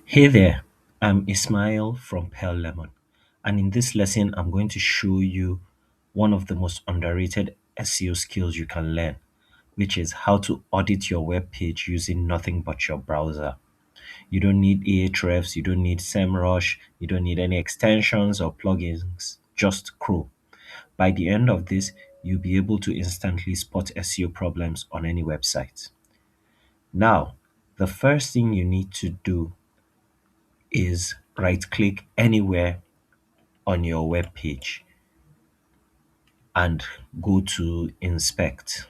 Hey there, I'm Ismail from Pearl Lemon, and in this lesson, I'm going to show you one of the most underrated SEO skills you can learn, which is how to audit your web page using nothing but your browser. You don't need Ahrefs, you don't need SEMrush, you don't need any extensions or plugins, just Chrome. By the end of this, you'll be able to instantly spot SEO problems on any website. Now, the first thing you need to do is right click anywhere on your web page and go to inspect.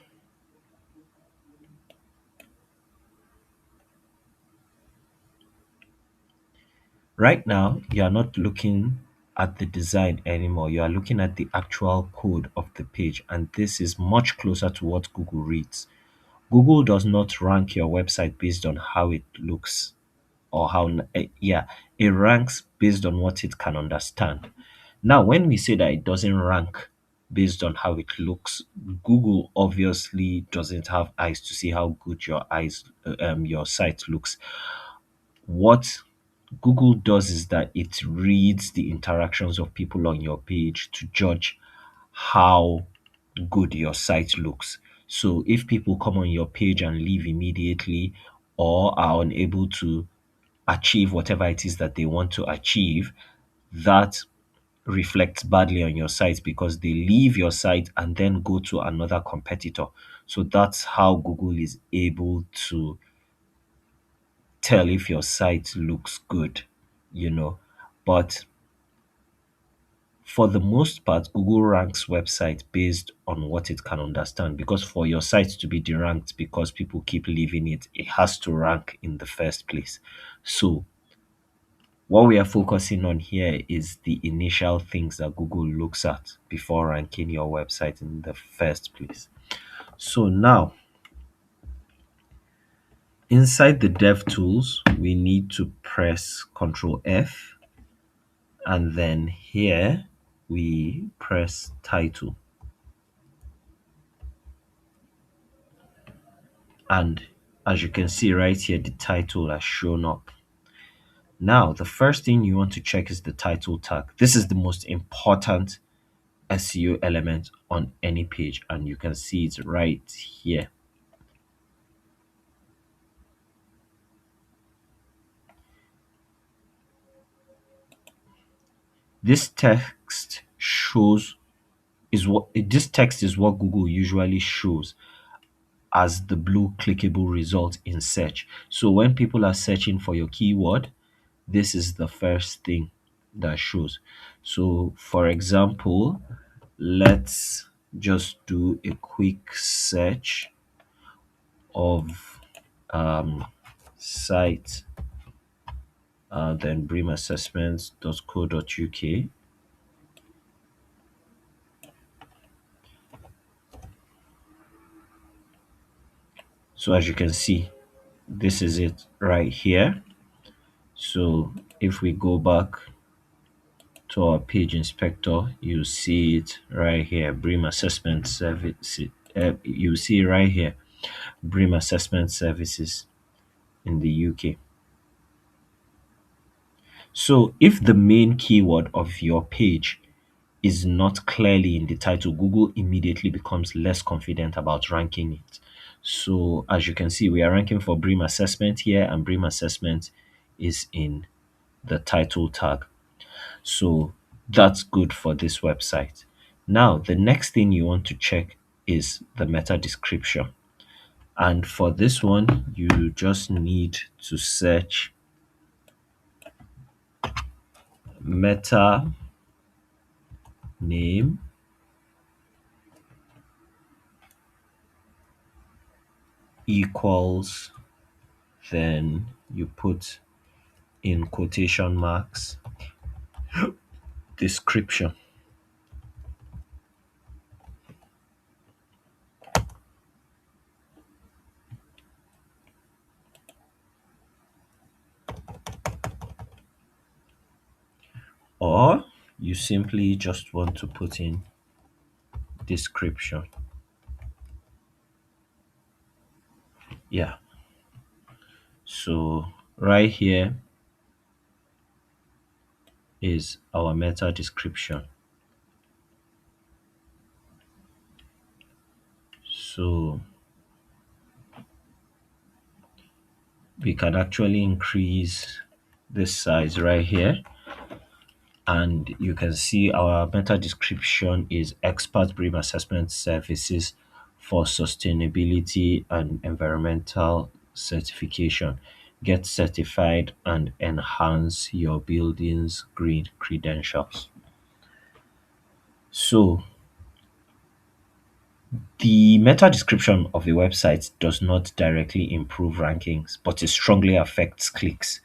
Right now, you are not looking at the design anymore. You are looking at the actual code of the page, and this is much closer to what Google reads. Google does not rank your website based on how it looks or yeah, it ranks based on what it can understand. Now, when we say that it doesn't rank based on how it looks, Google obviously doesn't have eyes to see how good your site looks. What Google does is that it reads the interactions of people on your page to judge how good your site looks. So if people come on your page and leave immediately or are unable to achieve whatever it is that they want to achieve, that reflects badly on your site because they leave your site and then go to another competitor. So that's how Google is able to tell if your site looks good, you know. But for the most part, Google ranks websites based on what it can understand because for your site to be deranked because people keep leaving it, it has to rank in the first place. So what we are focusing on here is the initial things that Google looks at before ranking your website in the first place. So now, inside the Dev Tools, we need to press Control F, and then here we press Title. And as you can see right here, the title has shown up. Now, the first thing you want to check is the title tag. This is the most important SEO element on any page, and you can see it right here. This text shows is what this text is what Google usually shows as the blue clickable result in search. So when people are searching for your keyword, this is the first thing that shows. So for example, let's just do a quick search of site then brimassessments.co.uk. So as you can see, this is it right here. So if we go back to our page inspector, you see it right here, Brim Assessment Service. You see right here, Brim Assessment Services in the UK. So if the main keyword of your page is not clearly in the title, Google immediately becomes less confident about ranking it. So as you can see, we are ranking for Brim Assessment here, and Brim Assessment is in the title tag. So that's good for this website. Now, the next thing you want to check is the meta description. And for this one, you just need to search meta name equals, then you put in quotation marks description. Or you simply just want to put in description. Yeah. So right here is our meta description. So we can actually increase this size right here, and you can see our meta description is expert BREEAM assessment services for sustainability and environmental certification. Get certified and enhance your building's green credentials. So the meta description of a website does not directly improve rankings, but it strongly affects clicks.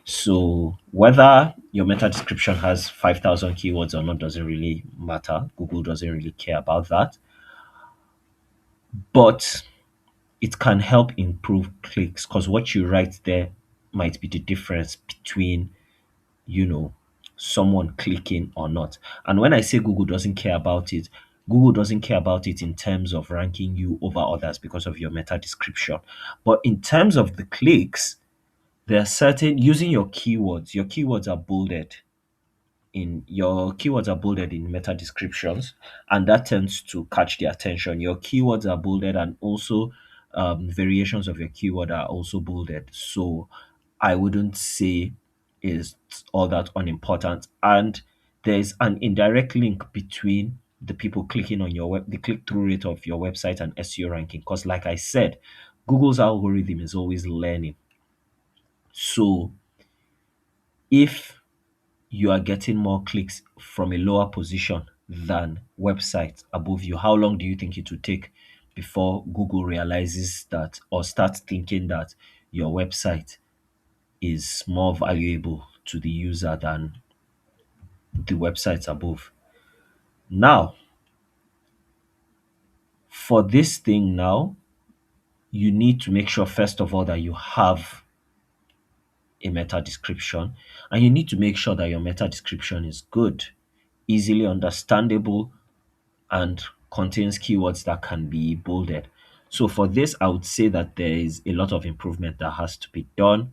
So whether your meta description has 5,000 keywords or not doesn't really matter. Google doesn't really care about that. But it can help improve clicks because what you write there might be the difference between, you know, someone clicking or not. And when I say Google doesn't care about it, Google doesn't care about it in terms of ranking you over others because of your meta description. But in terms of the clicks, there are certain using your keywords are bolded in meta descriptions, and that tends to catch the attention. Your keywords are bolded, and also variations of your keyword are also bolded. So I wouldn't say is all that unimportant. And there's an indirect link between the people clicking on your the click-through rate of your website and SEO ranking. Because like I said, Google's algorithm is always learning. So if you are getting more clicks from a lower position than websites above you, how long do you think it will take before Google realizes that or starts thinking that your website is more valuable to the user than the websites above? Now, for this thing now, you need to make sure first of all that you have a meta description, and you need to make sure that your meta description is good, easily understandable, and contains keywords that can be bolded. So for this, I would say that there is a lot of improvement that has to be done.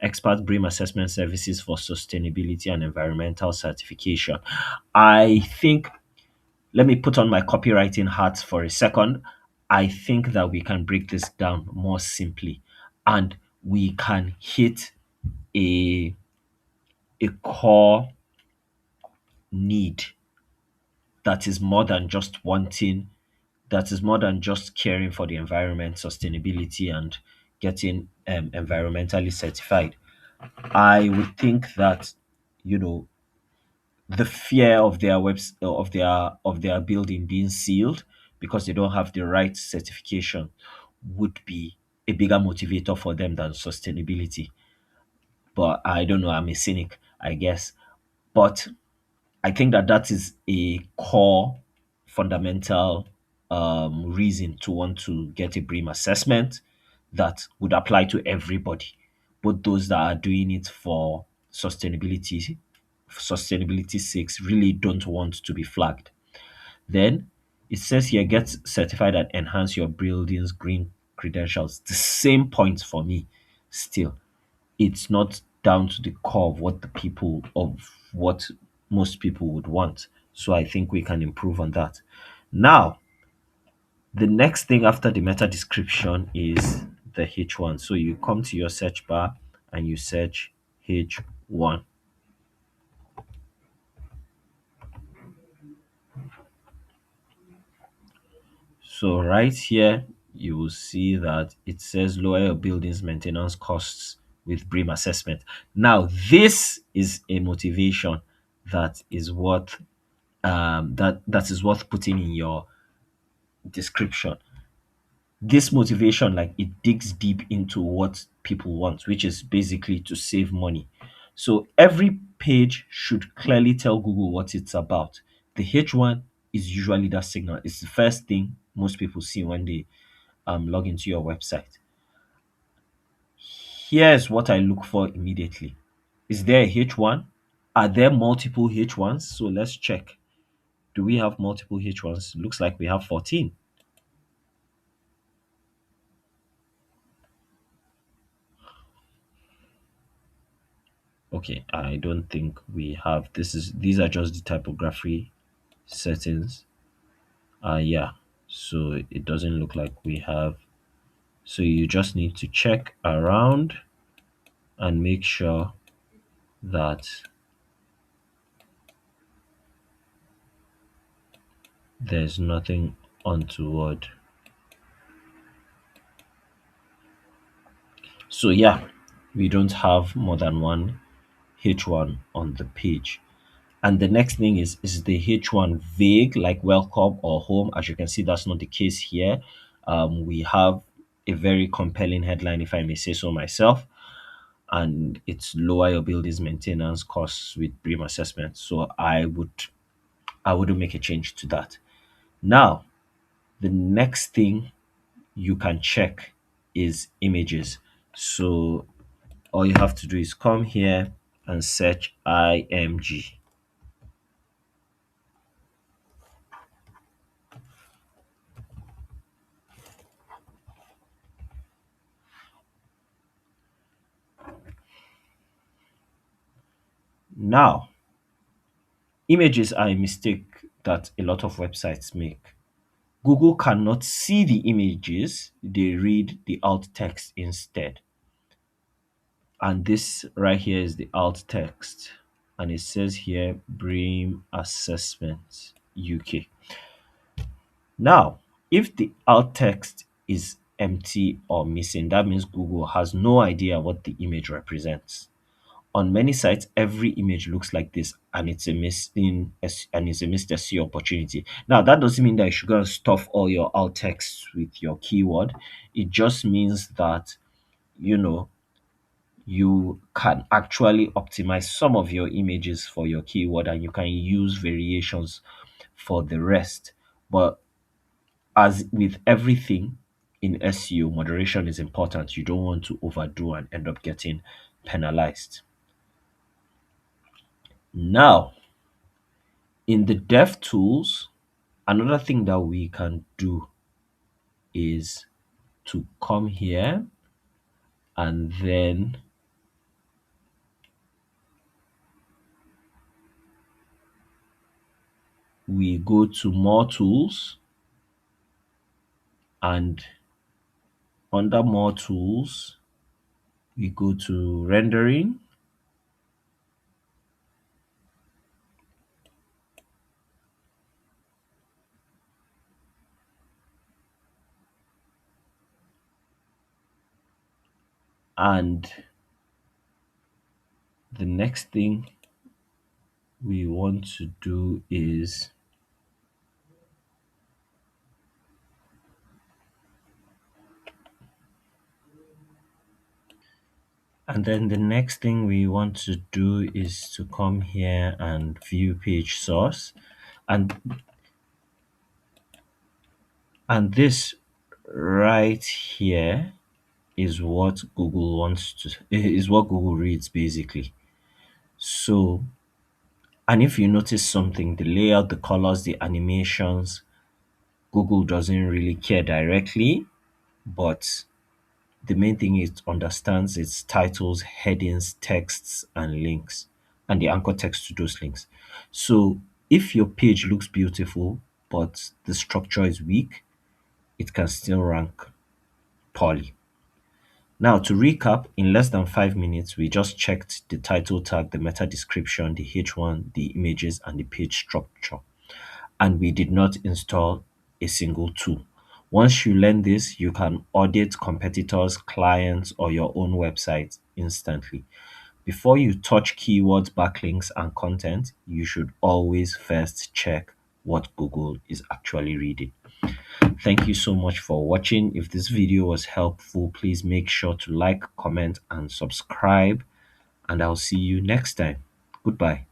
Expert BREEAM assessment services for sustainability and environmental certification. I think, let me put on my copywriting hat for a second. I think that we can break this down more simply, and we can hit a, a core need that is more than just wanting that is more than just caring for the environment, sustainability, and getting environmentally certified. I would think that, you know, the fear of their of their building being sealed because they don't have the right certification would be a bigger motivator for them than sustainability. But I don't know. I'm a cynic, I guess. But I think that that is a core fundamental reason to want to get a BREEAM assessment that would apply to everybody, both those that are doing it for sustainability sakes really don't want to be flagged. Then it says here get certified and enhance your building's green credentials. The same point for me still, it's not down to the core of what most people would want. So I think we can improve on that. Now, the next thing after the meta description is the H1. So you come to your search bar and you search H1. So right here, you will see that it says lower your building's maintenance costs with BREEAM assessment. Now, this is a motivation that is worth that is worth putting in your description. This motivation, like, it digs deep into what people want, which is basically to save money. So every page should clearly tell Google what it's about. The H1 is usually that signal. It's the first thing most people see when they log into your website. Here's what I look for immediately. Is there a H1? Are there multiple H1s? So let's check. Do we have multiple H1s? Looks like we have 14. Okay, I don't think we have these are just the typography settings. Yeah, so it doesn't look like we have. So you just need to check around and make sure that there's nothing untoward. So yeah, we don't have more than one H1 on the page. And the next thing is the H1 vague, like welcome or home? As you can see, that's not the case here. We have a very compelling headline, if I may say so myself, and it's lower your building's maintenance costs with BREEAM assessment. So I wouldn't make a change to that. Now, the next thing you can check is images. So all you have to do is come here and search IMG. Now, images are a mistake that a lot of websites make. Google cannot see the images, they read the alt text instead. And this right here is the alt text. And it says here BREEAM Assessment UK. Now, if the alt text is empty or missing, that means Google has no idea what the image represents. On many sites, every image looks like this, and it's a missed SEO opportunity. Now, that doesn't mean that you should go and stuff all your alt text with your keyword. It just means that you know you can actually optimize some of your images for your keyword, and you can use variations for the rest. But as with everything in SEO, moderation is important. You don't want to overdo and end up getting penalized. Now, in the dev tools, another thing that we can do is to come here and then we go to more tools, and under more tools, we go to rendering, and the next thing we want to do is and then the next thing we want to do is to come here and view page source, and this right here is what Google wants to is what Google reads basically. So, and if you notice something, the layout, the colors, the animations, Google doesn't really care directly, but the main thing is it understands its titles, headings, texts, and links, and the anchor text to those links. So if your page looks beautiful, but the structure is weak, it can still rank poorly. Now, to recap, in less than 5 minutes, we just checked the title tag, the meta description, the H1, the images, and the page structure. And we did not install a single tool. Once you learn this, you can audit competitors, clients, or your own website instantly. Before you touch keywords, backlinks, and content, you should always first check what Google is actually reading. Thank you so much for watching. If this video was helpful, please make sure to like, comment, and subscribe. And I'll see you next time. Goodbye.